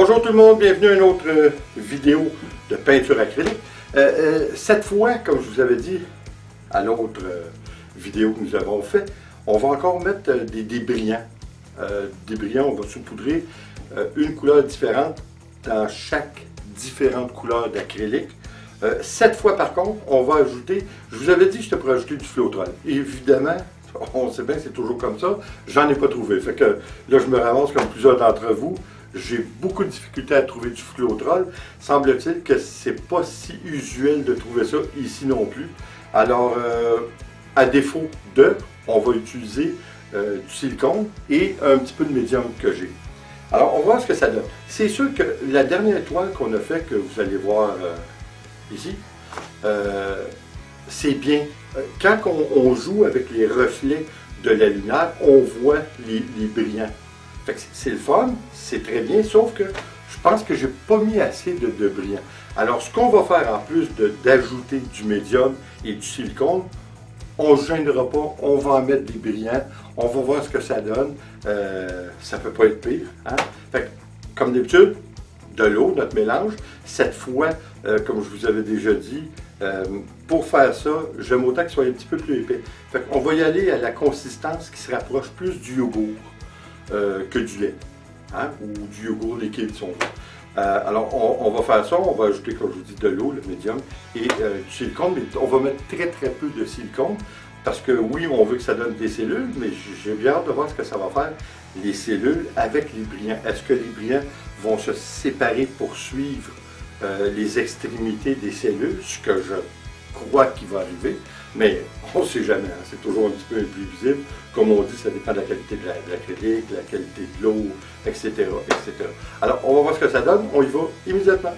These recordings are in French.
Bonjour tout le monde, bienvenue à une autre vidéo de peinture acrylique. Cette fois, comme je vous avais dit à l'autre vidéo que nous avons fait, on va encore mettre des brillants. Des brillants, on va saupoudrer une couleur différente dans chaque différente couleur d'acrylique. Cette fois par contre, on va ajouter, je vous avais dit que je pourrais ajouter du Floetrol. Évidemment, on sait bien que c'est toujours comme ça, j'en ai pas trouvé. Fait que là, je me ramasse comme plusieurs d'entre vous. J'ai beaucoup de difficultés à trouver du Floetrol. Semble-t-il que c'est pas si usuel de trouver ça ici non plus. Alors, à défaut de, on va utiliser du silicone et un petit peu de médium que j'ai. Alors, on va voir ce que ça donne. C'est sûr que la dernière toile qu'on a fait, que vous allez voir ici, c'est bien. Quand on joue avec les reflets de la lumière, on voit les brillants. C'est le fun, c'est très bien, sauf que je pense que j'ai pas mis assez de brillants. Alors, ce qu'on va faire en plus d'ajouter du médium et du silicone, on ne se gênera pas, on va en mettre des brillants, on va voir ce que ça donne. Ça peut pas être pire. Hein? Fait que, comme d'habitude, de l'eau, notre mélange. Cette fois, comme je vous avais déjà dit, pour faire ça, j'aime autant qu'il soit un petit peu plus épais. Fait qu'on va y aller à la consistance qui se rapproche plus du yogourt que du lait, hein, ou du yogourt liquide si on veut. Alors on va faire ça, on va ajouter, comme je vous dis, de l'eau, le médium, et du silicone, mais on va mettre très peu de silicone, parce que oui, on veut que ça donne des cellules, mais j'ai bien hâte de voir ce que ça va faire, les cellules avec les brillants. Est-ce que les brillants vont se séparer pour suivre les extrémités des cellules, ce que je crois qu'il va arriver, mais on ne sait jamais, hein, c'est toujours un petit peu imprévisible. Comme on dit, ça dépend de la qualité de l'acrylique, de la qualité de l'eau, etc., etc. Alors, on va voir ce que ça donne, on y va immédiatement.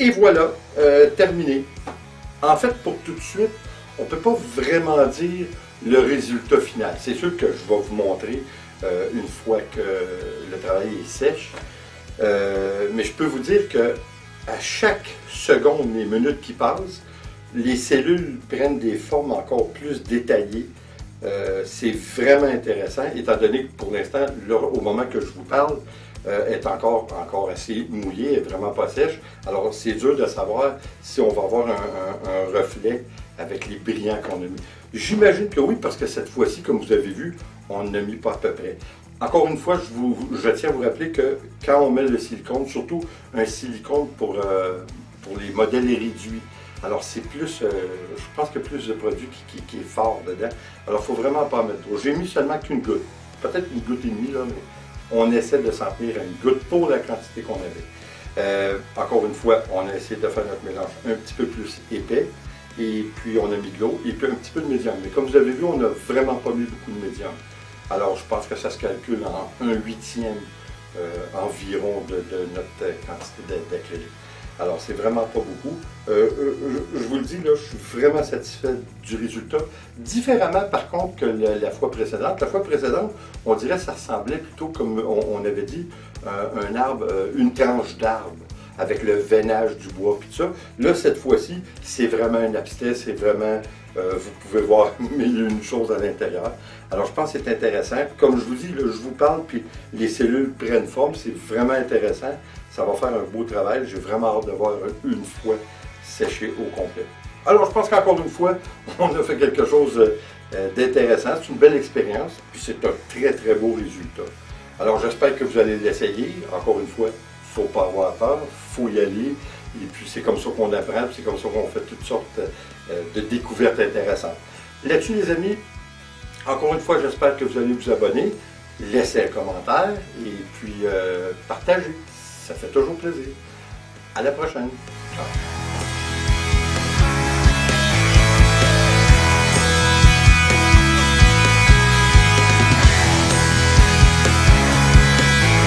Et voilà, terminé. En fait, pour tout de suite, on ne peut pas vraiment dire le résultat final. C'est sûr que je vais vous montrer une fois que le travail est sèche. Mais je peux vous dire que à chaque seconde et minute qui passe, les cellules prennent des formes encore plus détaillées. C'est vraiment intéressant, étant donné que pour l'instant, au moment que je vous parle, est encore assez mouillée, elle n'est vraiment pas sèche. Alors c'est dur de savoir si on va avoir un reflet avec les brillants qu'on a mis. J'imagine que oui, parce que cette fois-ci, comme vous avez vu, on n'a mis pas à peu près. Encore une fois, je tiens à vous rappeler que quand on met le silicone, surtout un silicone pour les modèles réduits, alors c'est plus, je pense qu'il y a plus de produit qui est fort dedans. Alors il ne faut vraiment pas en mettre trop. J'ai mis seulement qu'une goutte, peut-être une goutte et demie, là, mais on essaie de s'en tenir à une goutte pour la quantité qu'on avait. Encore une fois, on a essayé de faire notre mélange un petit peu plus épais. Et puis on a mis de l'eau et puis un petit peu de médium. Mais comme vous avez vu, on n'a vraiment pas mis beaucoup de médium. Alors je pense que ça se calcule en 1/8 environ de notre quantité d'acrylique. Alors c'est vraiment pas beaucoup. Je vous le dis, là, je suis vraiment satisfait du résultat. Différemment par contre que la fois précédente. La fois précédente, on dirait que ça ressemblait plutôt comme on avait dit, un arbre, une tranche d'arbre, avec le veinage du bois puis tout ça. Là, cette fois-ci, c'est vraiment un abstrait, c'est vraiment, vous pouvez voir mille et une choses à l'intérieur. Alors, je pense que c'est intéressant. Comme je vous dis, là, je vous parle, puis les cellules prennent forme, c'est vraiment intéressant. Ça va faire un beau travail. J'ai vraiment hâte de voir une fois séché au complet. Alors, je pense qu'encore une fois, on a fait quelque chose d'intéressant. C'est une belle expérience, puis c'est un très, très beau résultat. Alors, j'espère que vous allez l'essayer. Encore une fois, il ne faut pas avoir peur, il faut y aller. Et puis, c'est comme ça qu'on apprend, c'est comme ça qu'on fait toutes sortes de découvertes intéressantes. Là-dessus, les amis, encore une fois, j'espère que vous allez vous abonner, laisser un commentaire et puis partager. Ça fait toujours plaisir. À la prochaine. Ciao.